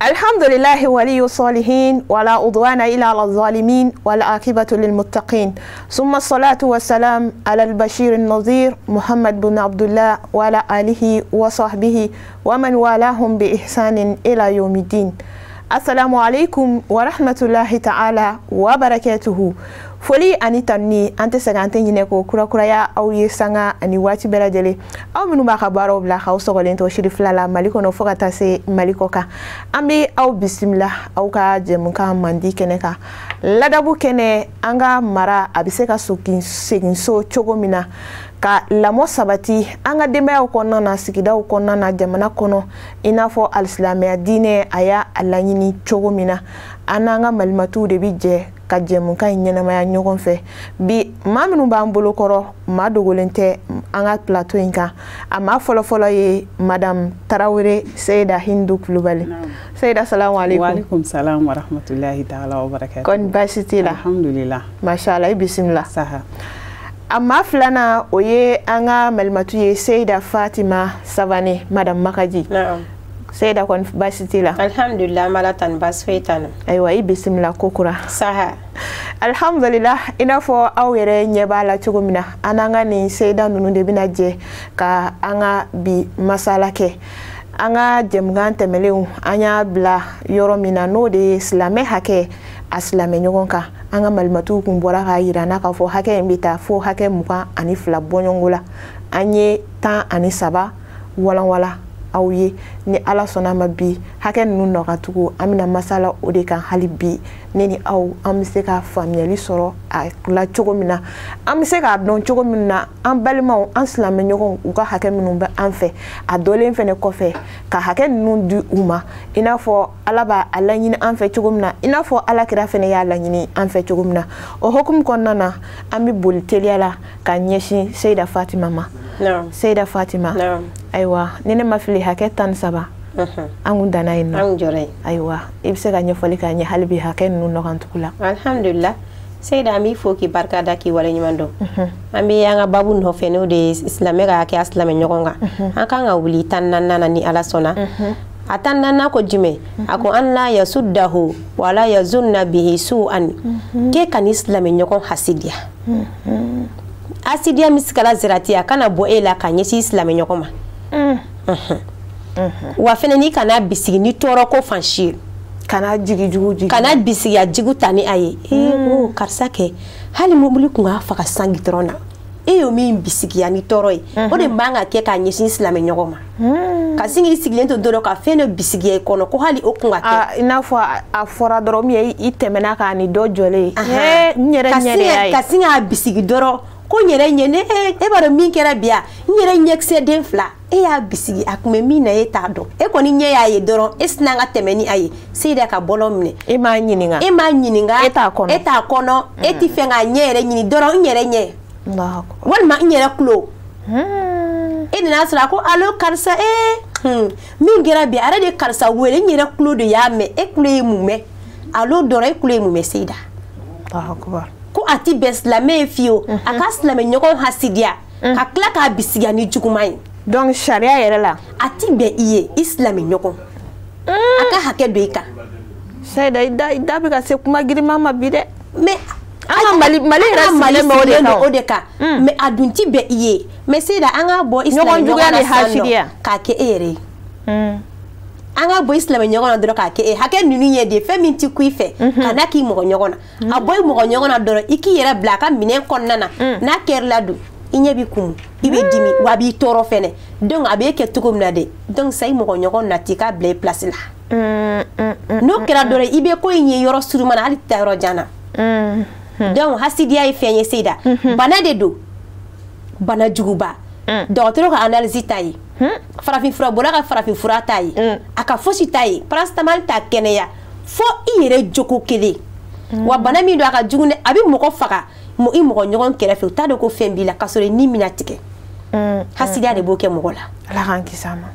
الحمد لله ولي الصالحين ولا عدوان إلا على الظالمين والعاقبة للمتقين ثم الصلاة والسلام على البشير النذير محمد بن عبد الله وعلى آله وصحبه ومن والاهم بإحسان إلى يوم الدين. السلام عليكم ورحمة الله تعالى وبركاته. Foli ani tanni ante sagante nyine ko kura ya aw ye sanga ani wati belajele aw minu ba ka baro bla ka usogolen to shiri flala maliko no fogata se maliko ka ambi aw bismillah aw ka jemu ka mandi keneka ladabu kene anga mara abise ka sokin segin so chogomina ka lamo sabati anga demba ko nana sigida ko nana jamana kono inafo alislamia dine aya alanyini chogomina ananga malmatu de bije ka jemu ka nyenama ya nyogon fe bi maminu ba mbolo koro ma dogolente anga plateau inka ama folo ye madame Tarawere Seyda Hindu Kulubali. Seyda, assalamu alaikum. Wa alaikum salam wa rahmatullahi ta'ala wa barakatuh. Kon basitila. Alhamdulillah. Mashallah, bismillah. Saha. Amma flana oye anga malmatu ye Seyda Fatima Savane madame Makaji. Naam. Seyda kon basitila. Alhamdulillah malatan basfetan. Aywa bismillah kokura. Saha. Alhamdulillah inafo awere nyebala chugumina ananga ni Seyda nunu de binaje ka anga bi masala ke anga jemgan temelew anya bla yoro mina no de islame hake aslame nyogonka anga malmatu kumbora ga irana ka fo hake mbita fo hake muka ani fla bonyongola anye tan ani saba wala awye ni ala sona mabi hake nunu nokatugo amina masala ode kan halibi neni aw amse ka family soro a la chogomina amse ka don chogomina an balima an slame nyogon uka hake minnu ba anfe a dole fene kofe ka hake nunu du uma inafo alaba alanyini anfe chogomina inafo ala kira fene ya alanyini anfe chogomina o hokum konnana ambi bol teliala ka nyeshi Seyda Fatima ma. No. Seyda Fatima. No. Aywa nene mafili hake tan saba. Angu dana ino. Angu jore. Aywa ibse ka nyefoli ka nye halibi hake nunu nokantukula. Alhamdulillah. Seyda ami foki barka daki wale nyimando. Ami yanga babu no feno de islamega hake aslame nyokonga. Anka nga wuli tan nana ni ala sona. Atan nana ko jime. Ako an la yasuddahu wala yazunna bihi su'an. Ke kan islame nyokon hasidia. Asidia miskala ziratia kana bo ela kanyesi islame nyokoma. Wa fene ni kana bisigi ni toro ko fanshi kana jigi jugu kana bisigi ya jigu tani aye o karsake hali mumuli kunga faka sangi trona yo mi bisigi ya ni toro yi o de manga ke kanyesi islame nyokoma kasingi siglento doro ka fene bisigi e kono ko hali o kunga ke inafo a fora doro mi itemena ka ni dojole nyere ay kasinga bisigi doro ko nyere nyene e baro min kera bia nyere nyekse den fla e ya bisigi akume mina e tado e ko ni nye ya ye doron esnanga temeni aye Seyda ka bolomne e ma nyininga eta kono eti fenga nyere nyini doron nyere nye Allah wal ma nyere klo e ni nasra ko alo karsa min kera bia ara de karsa wele nyere klo de ya me e klo e mume alo doron e klo e mume Seyda Allah akbar ko ati beslame fio aka slame nyokon hasidia ka kla ka bisiga ni jugumai donc sharia yere la ati be iye islame nyokon aka hake doika Seyda ida be ka se kuma girima mabide me anga mali rasile odeka me adunti be iye me Seyda anga bo islame nyokon hasidia ka ke ere anga boy islame nyogona doro ka ke hake nunu ye de feminti kuife kana ki mo nyogona a boy mo nyogona doro iki yera blaka minen konnana na kerladu inyebi kum ibe dimi wabi toro fene donc abe ke tukum na de donc say mo nyogona tika ble place la no kera doro ibe ko inye yoro surumana ali tayro jana donc hasidia e fenye Seyda bana de do bana juguba docteur ka analyse tayi farafin fura bola ka farafin fura tayi aka fosi tayi paracetamol ta keneya fo ire joko kele wa bana mi do aka jugune abi moko faka mo i moko nyogon kerefe ta do ko fembi la kasore ni minatike hasidia de boke moko la la ranki sama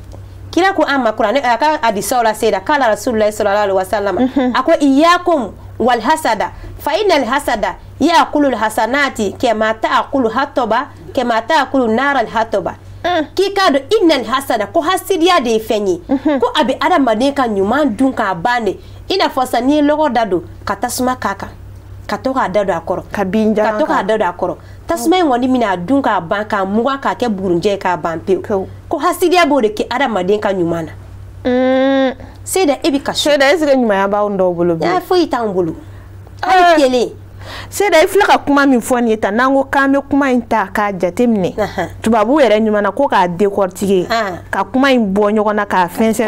kila ko amma qur'an aka hadisa wala sayda kala rasulullah sallallahu alaihi wasallam ako iyyakum wal hasada fa innal hasada ya'kulu al hasanati kama ta'kulu hatoba kama ta'kulu nar al hatoba kika do innal hasada ko hasidiya de fenyi ko abi adamaden ka nyuman dun ka bande ina fosa ni logo dado katasuma kaka katoka dado akoro kabinja katoka dado akoro tasuma ngoni mina dun ka ban ka muga ka ke burunje ka ban pe ko hasidiya bo de ke adamaden ka nyumana sai da ibi ka sai da isga nyuma ya ba ndo bulu ya fo ita mbulu ai kele sai da ifla ka kuma min fo ni ta nango kame kuma inta ka jatemne tubabu yere nyuma na ko ka décortiquer ka kuma in bo nyogona ka fense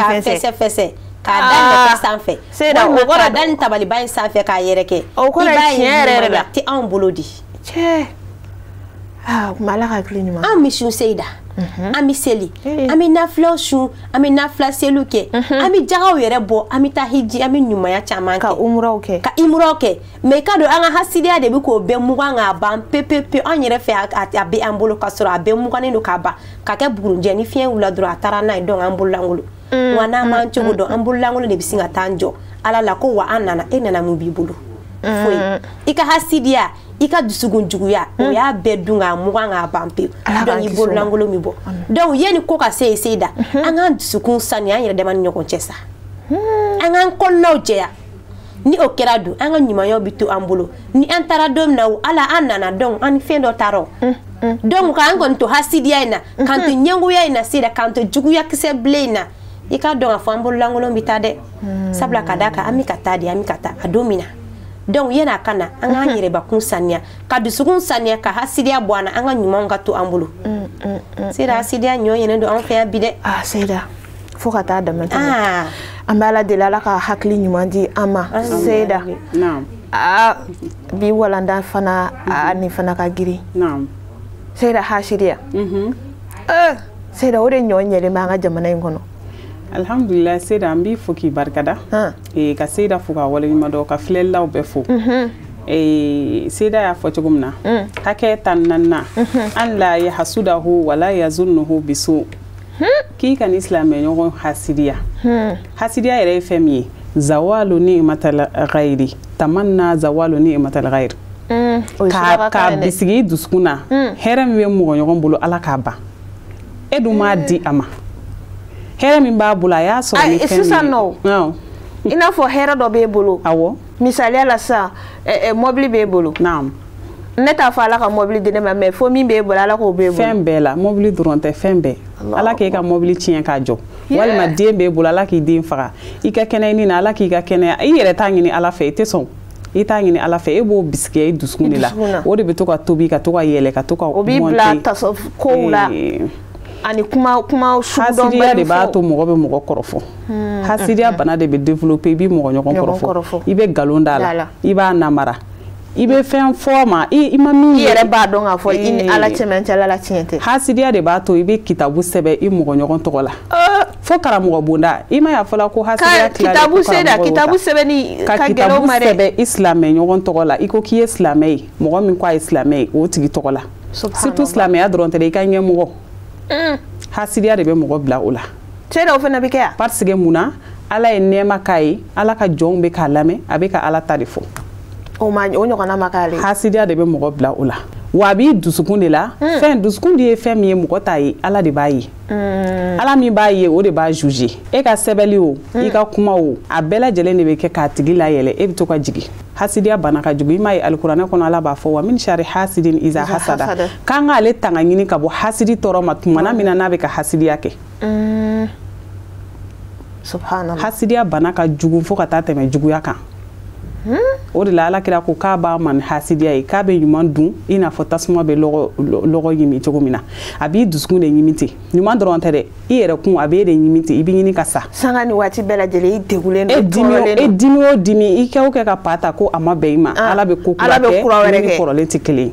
ka dan da sanfɛ sai da o ko dan tabali bayin sanfɛ ka yɛrɛ kɛ o ko yɛrɛ la ti an bolo di cɛ mala ka kili ɲuman an misu seida an mi seli an mi nafila su an mi nafila selu kɛ an mi jagaw yɛrɛ bɔ an mi taa hiji an mi ɲumanya caman ka umraw kɛ mais ka don an ka hasidiya de bi k'o bɛɛ mugan ka ban pepepe an yɛrɛ fɛ a bɛ an bolo ka sɔrɔ a bɛɛ mugannen don ka ban ka kɛ burunjɛ ni fiɲɛ wula dɔrɔn a taara n'a ye donc an bolo langolo wana man cogo don an bolo langolo de bi sin ka taa jɔ ala la ko wa an nana e nana mun b'i bolo foyi i ka hasidiya i ka dusugun juguya o y'a bɛɛ dun ka mugan ka ban pewu donc i bolo langolo mi bɔ donc yani ko ka se ese da an k'an dusukun saniya an yɛrɛ dama ni ɲɔgɔn cɛ sa an k'an kɔnɔnaw jɛya ni o kɛra dun an ka ɲumanyaw bi to an bolo ni an taara don min na ala an nana donc an ni fɛn dɔ taara o donc k'an kɔni to hasidiya in na k'an to ɲɛngoya in na se da k'an to juguya kisɛ bilen in na i ka dɔn k'a fɔ an bolo langolon bi taa dɛ sabula ka d'a kan an bɛ ka taa de an bɛ ka taa a don min na donc yani a ka na an k'an yɛrɛbakun saniya ka dusukun saniya ka hasidiya bɔ an na an ka ɲumanw ka to an bolo sera hasidiya ɲɔ yɛlɛn don an fɛ yan bi dɛ sera fo ka taa dama tɛmɛ an bɛ ala deli ala ka hakili ɲuman di an ma seda bi walanda fana ni fana ka girin seda hasidiya seda o de ɲɔ yɛlɛn bɛ an ka jamana in kɔnɔ alhamdulillah seda an b'i fo k'i barikada ka seda fo ka waleɲuman dɔn ka filɛlilaw bɛɛ fo seda y'a fɔ cogo min na hakɛ 14 an la yahsudahu wala yazunnuhu bisu k'i ka ni silamɛɲɔgɔn hasidiya hasidiya yɛrɛ ye fɛn min ye zawalu ni'matal ghairi tamanna zawalu ni'matal ghairi ka bisigi dusukun na hɛrɛ min bɛ mɔgɔ ɲɔgɔn bolo ala k'a ban e dun m'a di a ma hɛrɛ min b'a bolo a y'a sɔrɔ ni fɛn min sisan nɔ i n'a fɔ hɛrɛ dɔ b'e bolo awɔ misaliya la sisan mɔbili b'e bolo ne t'a fɔ ala ka mɔbili di ne ma mais fo min b'e bolo ala k'o b'e bolo fɛn bɛɛ la mɔbili dɔrɔn tɛ fɛn bɛɛ ala k'e ka mɔbili tiɲɛ k'a jɔ walima den b'e bolo ala k'i den faga i ka kɛnɛya na ala k'i ka kɛnɛya i yɛrɛ t'a ɲini ala fɛ i tɛ sɔn i t'a ɲini ala fɛ e b'o bisigiya i dusukun de la o de bɛ to ka tobi ka to ka yɛlɛ ka to ka o b'i bila kow la ani kuma hasidiya de b'a to mɔgɔ bɛ mɔgɔ kɔrɔfɔ hasidiya bana de bɛ développer i bɛ mɔgɔ ɲɔgɔn kɔrɔfɔ i bɛ nkalon d'a la i b'a namara i bɛ fɛn fɔ ma i ma min i yɛrɛ b'a dɔn k'a fɔ i ni ala cɛmancɛla la tiɲɛ tɛ hasidiya de b'a to i bɛ kitabu sɛbɛn i mɔgɔ ɲɔgɔn tɔgɔ la fo karamɔgɔ bonda i ma y'a fɔla ko hasidiya kitabu sɛbɛnni ka kitabu sɛbɛn i silamɛ ɲɔgɔn tɔgɔ la i ko k'i ye silamɛ ye mɔgɔ min ko a ye silamɛ ye o tigi tɔgɔ la surtout silamɛya dɔrɔn tɛ i ka ɲɛmɔgɔ hasidiya de bɛ mɔgɔ bila o la cɛ dɔw fana bɛ kɛ yan parce que munna ala ye nɛɛma k'a ye ala ka jɔnw bɛ k'a lamɛn a bɛ ka ala ta de fɔ o ɲɔgɔnna ma k'ale hasidiya de bɛ mɔgɔ bila o la wa a b'i dusukun de la fɛn dusukun de ye fɛn min ye mɔgɔ t'a ye ala de b'a ye ala min b'a ye o de b'a juger e ka sɛbɛnni o i ka kuma o a bɛɛ lajɛlen de bɛ kɛ k'a tigi layɛlɛ e bɛ to ka jigin hasidiya bana ka jugu i m'a ye alikuranɛ kɔnɔ ala b'a fɔ wa min shari hasidin iza hasada k'an k'ale tanga ɲini ka bɔ hasidi tɔɔrɔ ma tumana min na n'a bɛ ka hasidiya kɛ subhanallah hasidiya bana ka jugu fo ka taa tɛmɛ juguya kan o de la ala kira ko k'a b'a man hasidiya ye k'a bɛ ɲuman dun i n'a fɔ tasuma bɛ lɔgɔ ɲimi cogo min na a b'i dusukun de ɲimi ten ɲuman dɔrɔn tɛ dɛ i yɛrɛ kun a b'e de ɲimi ten i bɛ ɲini ka sa sanga ni waati bɛɛ lajɛlen i degulen e dimi o dimi i kɛ o kɛ ka pa ta ko a ma bɛn i ma ala bɛ ko kura kɛ ni kɔrɔlen tɛ kelen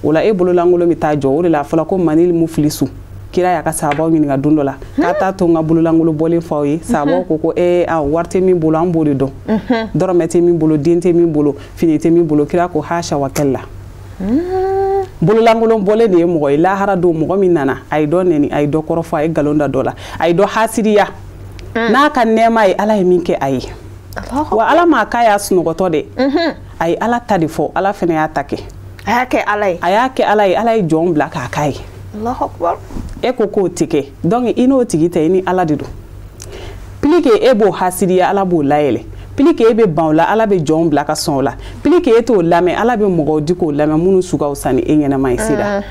o la e bololankolon bɛ taa jɔ o de la a fɔla ko manil muflisu kira y'a ka sahabaw ɲininka don dɔ la k'a t'a to n ka bololankolo bɔlen f'aw ye sahabaw ko ko wari tɛ min bolo an b'o de dɔn dɔrɔmɛ tɛ min bolo den tɛ min bolo fini tɛ min bolo kira ko hasha wa kɛla bololangolon bole de ye mɔgɔ ye lahara don mɔgɔ min nana a ye dɔ neni a ye dɔ kɔrɔfɔ a ye galon da dɔ la a ye dɔ hasiriya n'a ka nɛɛma ye ala ye min kɛ a ye wa ala m'a k'a y'a sunɔgɔtɔ de a ye ala ta de fɔ ala fana y'a ta kɛ a y'a kɛ ala ye a y'a kɛ ala ye jɔn bila k'a k'a ye e ko k'o tɛ kɛ donc i n'o tigi tɛ i ni ala de don plus que e b'o hasiriya ala b'o layɛlɛ plus que e bɛ ban o la ala bɛ jɔn bila ka sɔn o la plus que e t'o lamɛn ala bɛ mɔgɔw di k'o lamɛn minnu sugaw san ni e ɲɛnama ye sida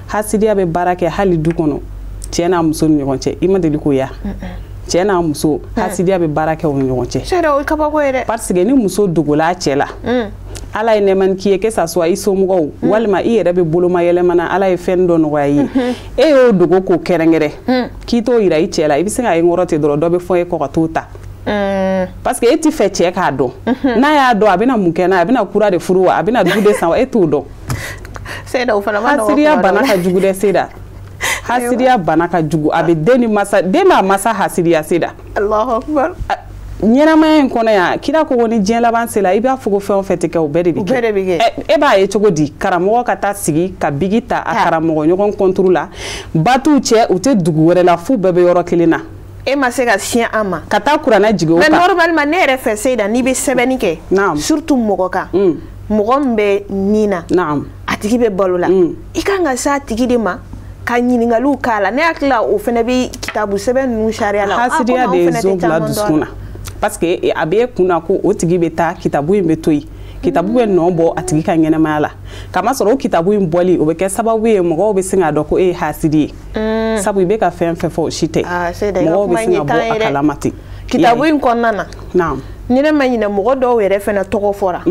hasiriya bɛ baara kɛ hali du kɔnɔ cɛ n'a muso ni ɲɔgɔn cɛ i ma deli k'o ya cɛ n'a muso hasidiya bɛ baara kɛ o ni ɲɔgɔn cɛ o ye kabako ye dɛ parce que ni muso dogola a cɛ la ala ye nɛɛmani k'i ye que ça soit i somɔgɔw walima i yɛrɛ bɛ boloma yɛlɛmana ala ye fɛn dɔ nɔgɔya i ye e y'o dogo k'o kɛrɛnkɛrɛn k'i t'o yira i cɛ la i bɛ se k'a ye ŋɔrɔ ten dɔrɔn dɔ bɛ fɔ e kɔ ka t'o ta parce que e tɛ fɛ cɛ k'a dɔn n'a y'a dɔn a bɛna mun kɛ n'a ye a bɛna kura de furu wa a bɛna du de san wa e t'o dɔn hasiriya bana ka jugu dɛ Seyda hasiriya bana ka jugu a bɛ den b'a masa hasiriya Seyda Allahu Akbar ɲɛnamaya in kɔnɔ yan kira ko ni diɲɛ laban sela i b'a fɔ ko fɛn o fɛn tɛ kɛ o bɛɛ de bɛ kɛ e b'a ye cogo di karamɔgɔ ka taa sigi ka bigi ta a karamɔgɔ ɲɔgɔn contre la batuw cɛ u tɛ dugu wɛrɛ la f'u bɛɛ bɛ yɔrɔ kelen na e ma se ka siɲɛ an ma ka taa kuranɛ jigin o kan mais normalement ne yɛrɛ fɛ Seyda n'i bɛ sɛbɛnni kɛ surtout mɔgɔ kan mɔgɔ min bɛ nin na a tigi bɛ balo la i kan ka s'a tigi de ma ka ɲininkaliw k'a la ne hakili la o fana bɛ kitabu sɛbɛn ninnu sariya la hasiriya de ye zo bila dusukun na parce que a bɛ e kunna ko o tigi bɛ taa kitabu in bɛ to yen kitabu bɛ nɔ bɔ a tigi ka ɲɛnamaya la kamasɔrɔ o kitabu in bɔli o bɛ kɛ sababu ye mɔgɔw bɛ se k'a dɔn ko e ye hasidi ye sabu i bɛ ka fɛn fɛn fɔ o si tɛ mɔgɔw bɛ se ka bɔ a kalama ten kitabu in kɔnɔna na ni ne ma ɲinɛ mɔgɔ dɔw yɛrɛ fana tɔgɔ fɔra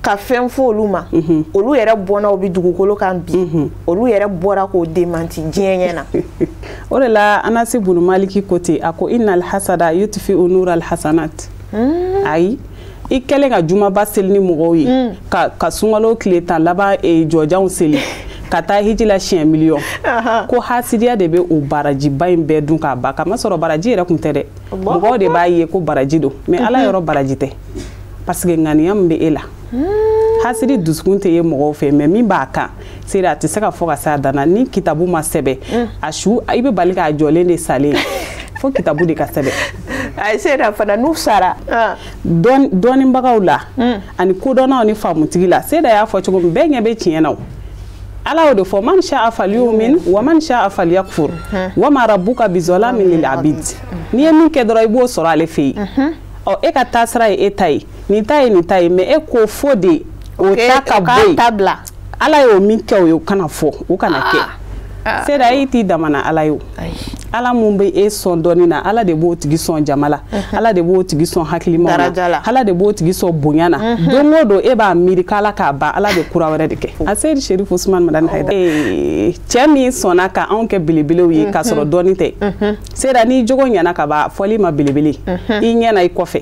ka fɛn fɔ olu ma olu yɛrɛ bɔnnaw bɛ dugukolo kan bi olu yɛrɛ bɔra k'o demanti diɲɛ ɲɛ na o de la Anasi bun Maliki ko ten a ko innal hasada yutfi'u nural hasanat ayi i kɛlen ka jumaba seli ni mɔgɔw ye ka sunkalo tile 10 laban jɔjanw seli ka taa hiji la siɲɛ miliyɔn ko hasidiya de bɛ o barajiba in bɛɛ dun k'a ban kamasɔrɔ baraji yɛrɛ tun tɛ dɛ mɔgɔw de b'a ye ko baraji don mais ala yɔrɔ baraji tɛ parce que ŋaniya min bɛ e la hasidi dusukun tɛ ye mɔgɔw fɛ mais min b'a kan Seyda a tɛ se ka fɔ ka s'a danna ni kitabu ma sɛbɛn a su i bɛ bali k'a jɔlen de salen fo kitabu de ka sɛbɛn a Seyda fana n'u sara dɔnnibagaw la ani kodɔnnaw ni faamutigi la Seyda y'a fɔ cogo min bɛɛ ɲɛ bɛ tiɲɛ na o ala y'o de fɔ man sha'a falyumin wa man sha'a falyakfur wa ma rabbuka bizalamin lil abid n'i ye min kɛ dɔrɔn i b'o sɔrɔ ale fɛ yen e ka taasira ye e ta ye nin ta ye nin ta ye mais e ko fo de o ta ka bɔ yen ala y'o min kɛ o ye o kana fɔ o kana kɛ Seyda e t'i damana ala ye o ala mun bɛ e sɔn dɔɔnin na ala de b'o tigi sɔn jama la ala de b'o tigi sɔn hakilima na ala de b'o tigi sɔn bonya na don o don e b'a miiri k'ala k'a ban ala bɛ kura wɛrɛ de kɛ a Seydi Cherif Ousmane Madani Haidara cɛ min sɔnna ka anw kɛ belebelew ye k'a sɔrɔ dɔɔnin tɛ Seyda n'i jogo ɲɛna ka ban fɔli ma belebele i ɲɛna i kɔfɛ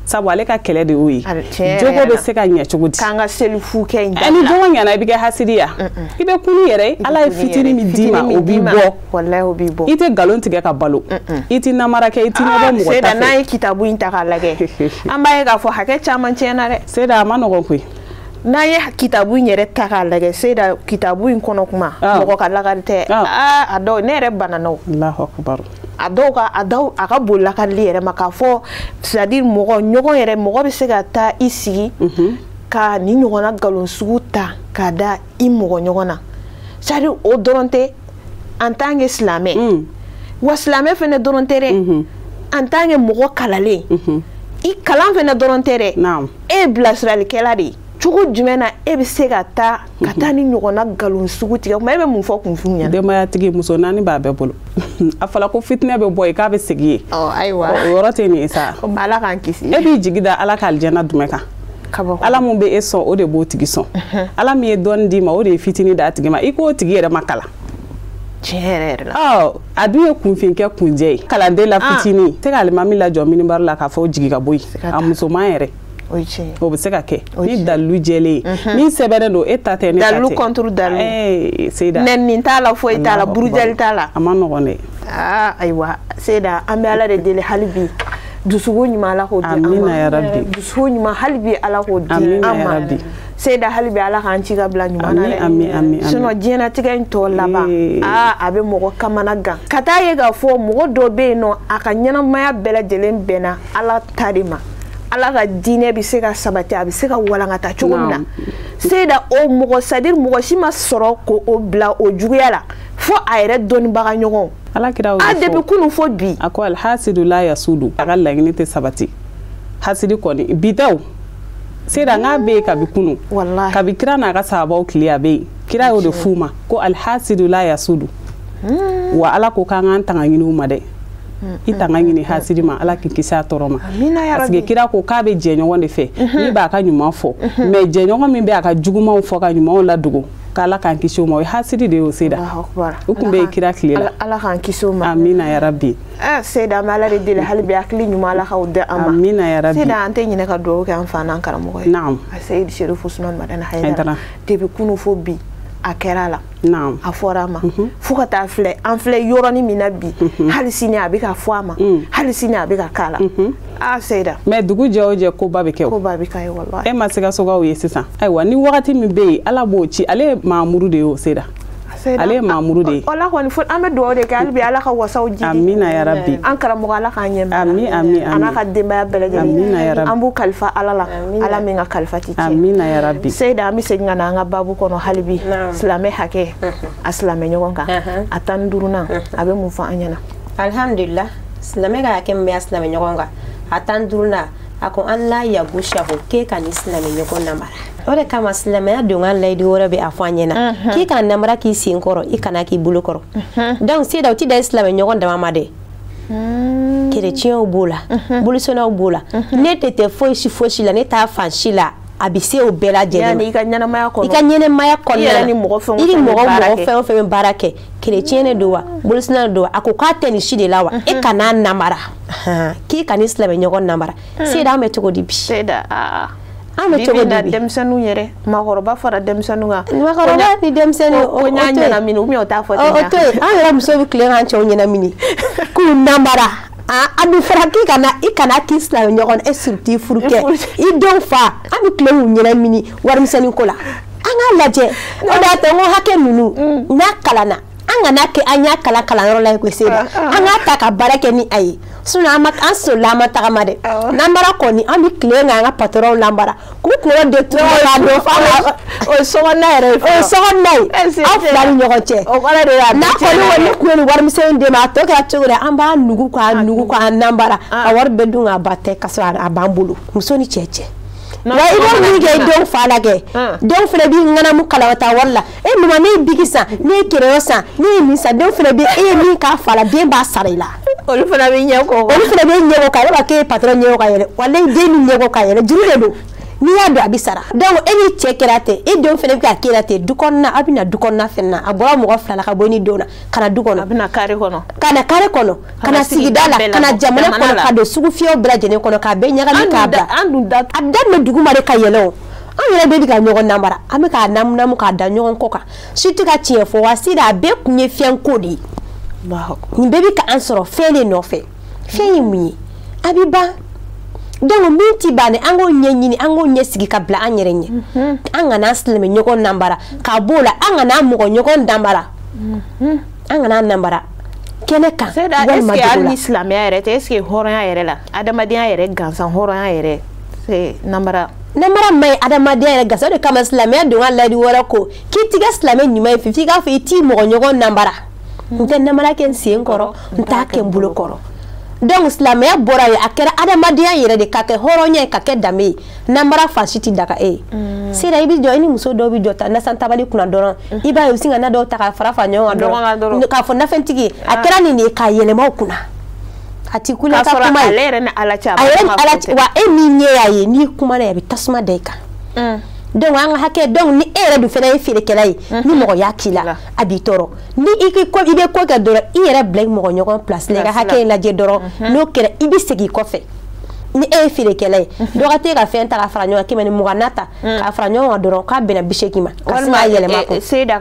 sabu ale ka kɛlɛ de y'o ye jogo bɛ se ka ɲɛ cogo di k'an ka selifu kɛ in ni jogo ɲɛna i bɛ kɛ hasidiya i bɛ kunu yɛrɛ ala ye fitinin min d'i ma o b'i bɔ i tɛ nkalon tigɛ ka balo i tɛ namara kɛ i tɛ ɲɛbɔ mɔgɔ ta fɛ Seyda n'an ye kitabu in ta k'a lajɛ an b'a ye k'a fɔ hakɛ caman tiɲɛna dɛ Seyda a ma nɔgɔn koyi n'an ye kitabu in yɛrɛ ta k'a lajɛ Seyda kitabu in kɔnɔ kuma mɔgɔ ka lakali tɛ a dɔw ne yɛrɛ banana o Allahu Akbar a ka bon lakali yɛrɛ ma k'a fɔ c'est-à-dire mɔgɔ bɛ se ka taa i sigi ka ni ɲɔgɔnna nkalon sugu ta k'a da i mɔgɔ ɲɔgɔn na c'est-à-dire o dɔrɔn tɛ en tant que silamɛ wa silamɛ fana dɔrɔn tɛ dɛ en tant que mɔgɔ kalalen i kalan fana dɔrɔn tɛ dɛ e ye bilasiralikɛla de ye cogo jumɛn na e bɛ se ka taa ni ɲɔgɔnna nkalon sugu tigɛ kuma e bɛ mun fɔ kunfin ɲɛna denbayatigi muso naani b'a bɛɛ bolo a fɔra ko fitinɛ bɛ bɔ yen k'a bɛ segin yen ayiwa o yɔrɔ tɛ nin ye sa ala k'an kisi e b'i jigi da ala ka alijana jumɛn kan ala mun bɛ e sɔn o de b'o tigi sɔn ala min ye dɔɔnin d'i ma o de ye fitinin d'a tigi ma i k'o tigi yɛrɛ ma kalan tiɲɛ yɛrɛ la a dun ye kunfin kɛ kunjɛ ye kalanden la fitinin tɛ ka alimami lajɔ minibari la k'a fɔ jigi ka bɔ yen a musoman yɛrɛ o bɛ se ka kɛ ni dalilu jɛlen ye min sɛbɛnnen don e ta tɛ ne ta tɛ dalilu contre dalilu Seyda nɛni t'a la foyi t'a la burujali t'a la a ma nɔgɔn dɛ ayiwa Seyda an bɛ ala de deli hali bi dusukun ɲuman ala k'o di an ma amina ya rabbi dusukun ɲuman hali bi ala k'o di an ma Seyda halibi ala kan ci ka bila ɲuman na dɛ. Ami. Sinon diɲɛnatigɛ in tɔ laban a bɛ mɔgɔ kamana gan. Ka taa ye k'a fɔ mɔgɔ dɔ bɛ yen nɔ a ka ɲɛnamaya bɛɛ lajɛlen bɛnna ala ta de ma. Ala ka diinɛ bɛ se ka sabati a bɛ se ka walankata cogo min na. Seyda o mɔgɔ c'est-à-dire mɔgɔ si ma sɔrɔ k'o bila o juguya la fo a yɛrɛ dɔnnibaga ɲɔgɔn. Ala kira a depuis kunu fo bi. A ko alhasidu la yasudu a ka laɲini tɛ sabati. Hasidi kɔni bi tɛ o. Seyda n'a bɛ yen kabi kunu. Wallahi. Kabi kira n'a ka sahabaw tile a bɛ yen. Kira y'o de f'u ma ko alhasidu la yasudu. Wa Ala ko k'an k'an tanga ɲini u ma dɛ. I tanga ɲini hasidi ma Ala k'i kisi a tɔɔrɔ ma. Parce que kira ko k'a bɛ jɛ ɲɔgɔn de fɛ. Ni b'a ka ɲuman fɔ. Mais jɛ ɲɔgɔn min bɛ a ka jugumanw fɔ ka ɲumanw ladogo. K'Ala k'an kisi o ma o ye hasidi de y'o Seyda. U kun bɛ kira tile la. Ala k'an kisi o ma. Amina ya rabbi. Seyda an bɛ Ala de deli hali bi hakili ɲuman Ala k'o di an ma. Amina ya rabbi. Seyda an tɛ ɲinɛ ka dugawu kɛ an fa n'an karamɔgɔ ye. Naam. A Seydi Sherif Usman Madani Hayidara. Depuis kunu fo bi a kɛra la. Naam. A fɔra a ma. Fo ka taa filɛ an filɛ yɔrɔnin min na bi hali sini a bɛ ka fɔ a ma. Hali sini a bɛ ka k'a la. Seyda. Mais dugu jɛ o jɛ koba bɛ kɛ o. Koba bɛ k'a ye wallahi. E ma se ka sogaw ye sisan. Ayiwa ni wagati min bɛ yen Ala b'o ci ale ye maamuru de ye o Seyda. Ale ye maamuru de ye. Ala kɔni fo an bɛ dugawu de kɛ hali bi Ala ka wasaw jidi. Amina ya rabbi. An karamɔgɔ Ala k'an ɲɛma. Ami. Ana ka denbaya bɛɛ lajɛlen. Amina ya rabbi. An b'u kalifa Ala la. Ala min ka kalifa ti tiɲɛ. Amina ya rabbi. Seyda an bɛ segin ka na an ka babu kɔnɔ hali bi. Silamɛ hakɛ a silamɛ ɲɔgɔn kan. A 15nan a bɛ mun fɔ an ɲɛna. Alhamdulillah silamɛ ka hakɛ min bɛ a silamɛ ɲɔgɔn kan a 15nan a ko an la yagushahu k'e ka ni silamɛ ɲɔgɔn namara. O de kama silamɛya don an layidu wɛrɛ bɛ a fɔ an ɲɛna k'i ka namara k'i sen kɔrɔ i kana k'i bolo kɔrɔ. Donc Seyda o ti da silamɛ ɲɔgɔn dama ma dɛ. Chrétienw b'o la bolisɔnnaw b'o la ne tɛ fosi la ne t'a fan si la a bɛ se o bɛɛ lajɛlen ma. I ka ɲɛnamaya kɔnɔ. I ka ɲɛnamaya kɔnɔ. I ni mɔgɔ fɛn o fɛn bɛ baara kɛ chrétien de don wa bolisɔnna don wa a ko k'a tɛ nin si de la wa e kana namara k'i ka ni silamɛ ɲɔgɔn namara. Seyda an bɛ cogo di bi. Seyda an bɛ cogo di bi. Denmisɛnninw yɛrɛ maakɔrɔba fara denmisɛnninw kan. Maakɔrɔba ni denmisɛnnin o ɲa ɲɛnamini ou bien o t'a fɔ ten. O to yen an yɛrɛ musow bɛ tilen k'an cɛw ɲɛnamini k'u namara. A bɛ fara i kana k'i silamɛ ɲɔgɔn e surtout i furu kɛ i denw fa an bɛ tilen k'u ɲɛnamini warimisɛnnin ko la. An k'a lajɛ o de y'a to n ko hakɛ ninnu n'a kalanna an kana kɛ an y'a kalan kalanyɔrɔ la yen ko Seyda an k'a ta ka baara kɛ ni a ye sinon an solila an ma tagama dɛ. Namara kɔni an bɛ tilen k'an ka patɔrɔnw lamara k'u kunkolo de turu k'a don fa la. O ye sokɔnɔna yɛrɛ ye. O ye sokɔnɔna ye aw fila ni ɲɔgɔn cɛ. O kɔrɔ de y'a n'a kɔni ko ne kun ye nin warimisɛnnin d'e ma a tɔ kɛra cogo di an b'a nugu k'a namara a wari bɛɛ dun k'a ba tɛ ka sɔrɔ a b'an bolo muso ni cɛ. Wa i bɛ min kɛ i denw fa la kɛ denw fana b'i ŋanamu kalabata wari la e mama ne ye bigi san ne ye kɛrɛyɔ san ne ye nin san denw fana bɛ e ye min k'a fa la den b'a sara i la. Olu fana bɛ ɲɛ kɔ. Olu fana bɛ ɲɛ kɔ kan e b'a k'e ye patɔrɔn ɲɛ kɔ ka yɛlɛ walayi den ni ɲɛ kɔ ka yɛlɛ juru de don n'i y'a dɔn a bɛ sara. Donc e ni cɛ kɛra ten e denw fana bɛ ka kɛ la ten du kɔnɔna a bɛ na du kɔnɔna fana na a bɔra mɔgɔ fila la ka bɔ ni denw na ka na du kɔnɔ. A bɛ na carré kɔnɔ. Ka na carré kɔnɔ ka na sigida la ka na jamana kɔnɔ ka don sugu fiyɛw bɛɛ lajɛlen kɔnɔ k'a bɛɛ ɲagami k'a bila. A daminɛ dugu ma de ka yɛlɛ o. An yɛrɛ bɛɛ bɛ ka ɲɔgɔn namara an bɛ k'a namu k'a da ɲɔgɔn kɔ kan surtout ka tiɲɛ fɔ wa Seyda a bɛɛ kun ye fɛnko de ye. Nin bɛɛ bɛ ka an sɔrɔ fɛn de nɔfɛ fɛn ye mun ye a bɛ ban. Donc min ti ban an k'o ɲɛɲini an k'o ɲɛsigi ka bila an yɛrɛ ɲɛ an kana silamɛ ɲɔgɔn namara k'a b'o la an kana mɔgɔ ɲɔgɔn namara an kana namara kɛnɛ kan walima dugu la. Est-ce que hali ni silamɛya yɛrɛ tɛ est-ce que hɔrɔnya yɛrɛ la adamadenya yɛrɛ gansan hɔrɔnya yɛrɛ c'est namara ma ɲi adamadenya yɛrɛ gansan o de kama silamɛya don ka layidu wɛrɛ ko k'i ti kɛ silamɛ ɲuman ye f'i k'a fɔ i t'i mɔgɔ ɲɔgɔn namara n tɛ namara kɛ n sen kɔrɔ n t'a kɛ n bolo kɔrɔ. Donc silamɛya bɔra ye a kɛra adamadenya yɛrɛ de ka kɛ hɔrɔnya ye ka kɛ danbe ye namara fan si ti daga e ye. Seyda i bɛ jɔ i ni muso dɔw bɛ jɔ ta nasan tabali kunna dɔrɔn i b'a ye u sin ka na dɔw ta ka fara ɲɔgɔn kan dɔrɔn k'a fɔ nafɛntigi ye a kɛra nin de ye k'a yɛlɛma u kunna a ti kula ka kuma ye ale yɛrɛ ni Ala cɛ wa e min ɲɛ y'a ye n'i kumana a bɛ tasuma da i kan. Donc an ka hakɛ donc ni e yɛrɛ dun fana ye feerekɛla ye ni mɔgɔ y'a k'i la a b'i tɔɔrɔ ni i bɛ ko kɛ dɔrɔn i yɛrɛ bila mɔgɔ ɲɔgɔn place la i ka hakɛ in lajɛ dɔrɔn n'o kɛra i bɛ segin kɔfɛ ni e ye feerekɛla ye dɔ ka t'e ka fɛn ta ka fara ɲɔgɔn kan 100 ni 20 nata k'a fara ɲɔgɔn kan dɔrɔn k'a bɛnna 80 ma ka sin k'a yɛlɛma kun. Seyda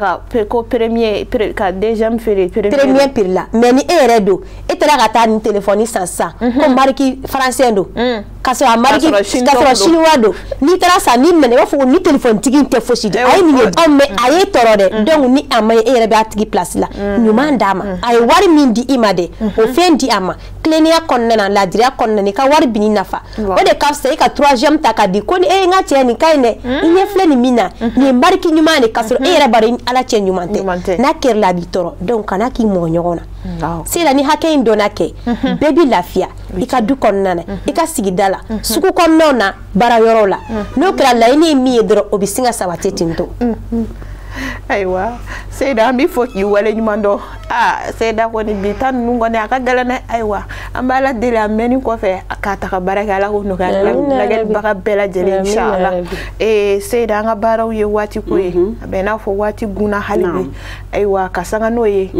ko premier ka deuxième feere premier prix la mais ni e yɛrɛ don e taara ka taa ni téléphone san ko marque français don ka sɔrɔ a mariki ka sɔrɔ chinois don n'i taara sa ni minɛ i b'a fɔ ni téléphone tigi tɛ fosi dɔn a ye nin ye mais a ye tɔɔrɔ dɛ donc ni a ma ye e yɛrɛ b'a tigi place la ɲuman d'a ma a ye wari min di i ma dɛ o fɛn di a ma tilennenya kɔnɔna na ladiriya kɔnɔna na i ka wari bini nafa o de ka fisa i ka 3e ta ka di ko ni n ka cɛ nin ka ɲi dɛ i ɲɛ filɛ nin min na nin ye mariki ɲuman de ka sɔrɔ e yɛrɛ b'a dɔn ala cɛ ɲuman tɛ n'a kɛra la a b'i tɔɔrɔ donc kana k'i mɔgɔ ɲɔgɔn na sera ni hakɛ in dɔnna kɛ bɛɛ bi lafiya i ka du kɔnɔna na i ka sigida la sugu kɔnɔnaw na baara yɔrɔ la n'o kɛra laɲini ye min ye dɔrɔn o bɛ sin ka sabati ten tɔ ayiwa Seyda an b'i fɔ k'i wale ɲuman dɔn Seyda kɔni bi ta ninnu kɔni a ka gɛlɛn dɛ ayiwa an b'a la deli a mɛnni kɔfɛ k'a ta ka baara kɛ ala k'o nɔgɔya lagɛlibaga bɛɛ lajɛlen inshallah Seyda an ka baaraw ye waati ko ye a bɛ n'a fɔ waati gunna hali bi ayiwa ka sanga n'o ye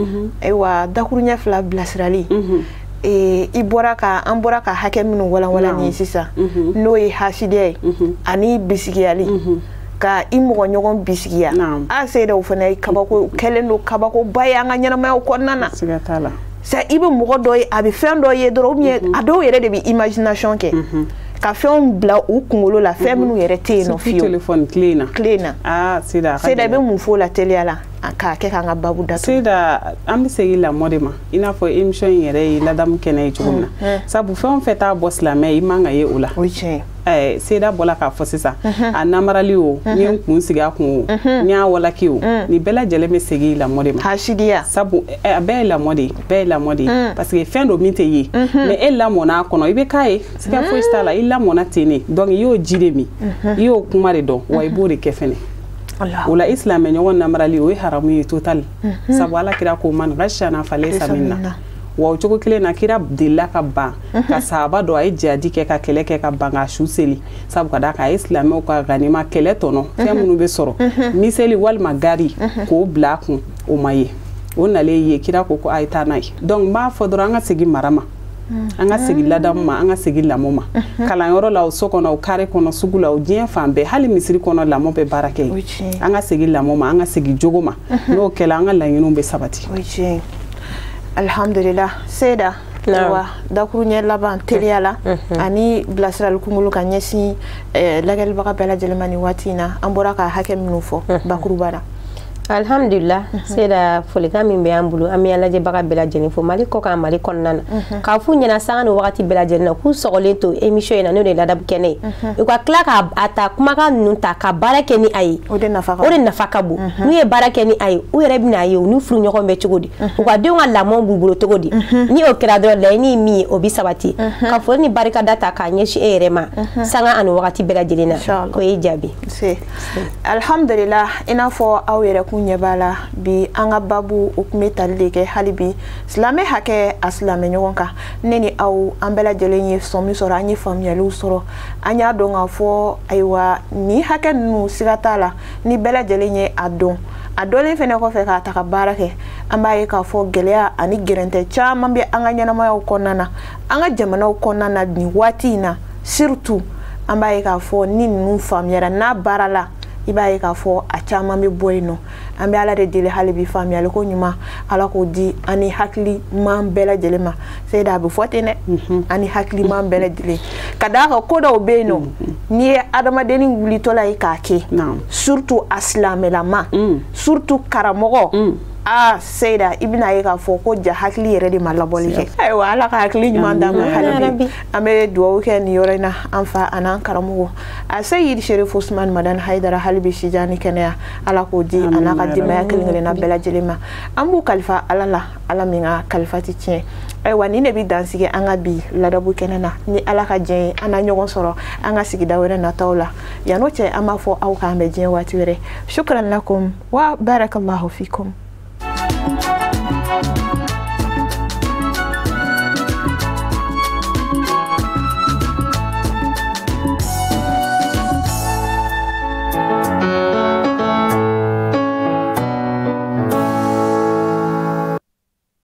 ayiwa dakuru ɲɛ 2 bilasirali an bɔra ka hakɛ minnu walanwalan ni sisan n'o ye hasidiya ye ani bisigiyali ka i mɔgɔ ɲɔgɔn bisigiya Seyda o fana kabako kɛlen don kabako ba ye an ka ɲɛnamayaw kɔnɔna na sa i bɛ mɔgɔ dɔ ye a bɛ fɛn dɔ ye dɔrɔn a dɔw yɛrɛ de bɛ imagination kɛ ka fɛnw bila u kunkolo la fɛn minnu yɛrɛ tɛ yen nɔ fiyewu téléphone clé na Seyda i bɛ mun fɔ o la teliya la k'a kɛ k'an ka babu datugu Seyda an bɛ segin lamɔ de ma i n'a fɔ émission in yɛrɛ ye ladamu kɛnɛ ye cogo min na sabu fɛn o fɛn t'a bɔ silamɛ i man ka ye o la o ye tiɲɛ Seyda bɔla k'a fɔ sisan a namarali o ni n kun sigi a kun o ni y'a walaki o nin bɛɛ lajɛlen bɛ segin lamɔ de ma hasidiya sabu a bɛɛ ye lamɔ de ye parce que fɛn dɔ min tɛ ye mais e lamɔna a kɔnɔ i bɛ k'a ye siga foyi t'a la i lamɔna ten ne donc i y'o ji de min i y'o kuma de dɔn wa i b'o de kɛ fɛnɛ o la silamɛ ɲɔgɔn namarali o ye haramu ye total sabu ala kira ko man ghashana falaysa minna wa o cogo kelen na kira delila ka ban ka sahaba dɔ a ye jihadi kɛ ka kɛlɛ kɛ ka ban ka su seli sabu ka d'a kan a ye silamɛw ka ganima kɛlɛ tɔnɔ fɛn minnu bɛ sɔrɔ miseli walima gari k'o bila a kun o ma ye o nalen ye kira ko a ye taa n'a ye donc n b'a fɔ dɔrɔn an ka segin mara ma an ka segin ladamu ma an ka segin lamɔ ma kalanyɔrɔ la o so kɔnɔ o kare kɔnɔ sugu la o diɲɛ fan bɛɛ hali misiri kɔnɔ lamɔ bɛ baara kɛ an ka segin lamɔ ma an ka segin jogo ma n'o kɛla an ka laɲiniw bɛ sabati alhamdulillah Seyda wa dakuru ɲɛ laban teliya la ani bilasirali kunkolo ka ɲɛsin lagɛlibaga bɛɛ lajɛlen ma nin waati in na an bɔra ka hakɛ minnu fɔ bakuruba la alhamdulillah Seyda folikan min bɛ an bolo an bɛ lajɛbaga bɛɛ lajɛlen fo Mali kɔ kan Mali kɔnɔna na k'a f'u ɲɛna sanga ni wagati bɛɛ lajɛlen na k'u sɔgɔlen to émission in na n'o de ye ladamu kɛnɛ ye u ka tila k'a ta kumakan ninnu ta ka baara kɛ ni a ye o de nafa ka bon n'u ye baara kɛ ni a ye u yɛrɛ bɛ n'a ye u n'u furu ɲɔgɔn bɛ cogo di u ka denw ka lamɔw b'u bolo cogo di ni o kɛra dɔrɔn laɲini ye min ye o bɛ sabati ka foli ni barikada ta k'a ɲɛsin e yɛrɛ ma sanga ani wagati bɛɛ lajɛlen na k'o ye jaabi alhamdulillah i n'a fɔ aw yɛrɛ kun ɲɛ b'a la bi an ka babu o tun bɛ tali de kɛ hali bi silamɛ hakɛ a silamɛ ɲɔgɔn kan ne ni aw an bɛɛ lajɛlen ye sɔmi sɔrɔ an ye faamuyaliw sɔrɔ an y'a dɔn k'a fɔ ayiwa ni hakɛ ninnu siga t'a la ni bɛɛ lajɛlen ye a dɔn a dɔnlen fɛnɛ kɔfɛ k'a ta ka baara kɛ an b'a ye k'a fɔ gɛlɛya ani gɛrɛntɛ caman bɛ an ka ɲɛnamayaw kɔnɔna na an ka jamanaw kɔnɔna na nin waati in na surtout an b'a ye k'a fɔ ni ninnu faamuyara n'a baara la i b'a ye k'a fɔ a caman bɛ bɔ yen nɔ an bɛ ala de deli hali bi faamuyali ko ɲuman ala k'o di ani hakiliman bɛɛ lajɛlen ma Seyda a bɛ fɔ ten dɛ ani hakiliman bɛɛ lajɛlen ka d'a kan ko dɔw bɛ yen nɔ n'i ye adamadenni wulitɔla ye k'a kɛ surtout a silamɛlama surtout karamɔgɔ Seyda i bɛna ye k'a fɔ ko ja hakili yɛrɛ de ma labɔli kɛ ayiwa ala ka hakili ɲuman d'an ma hali bi an bɛ dugawu kɛ nin yɔrɔ in na an fa an'an karamɔgɔ a Seyidi Sherif Usmane Madani Hayidara hali bi sija ni kɛnɛya ala k'o di a n'a ka denbaya kelen-kelenna bɛɛ lajɛlen ma an b'u kalifa ala la ala min ka kalifa tɛ tiɲɛ ayiwa nin de bɛ dansigi an ka bi ladabu kɛnɛ na ni ala ka diɲɛ ye an na ɲɔgɔn sɔrɔ an ka sigida wɛrɛ nataw la yan'o cɛ an b'a fɔ aw k'an bɛ diɲɛ waati wɛrɛ shukran lakum wa barakallahu fikum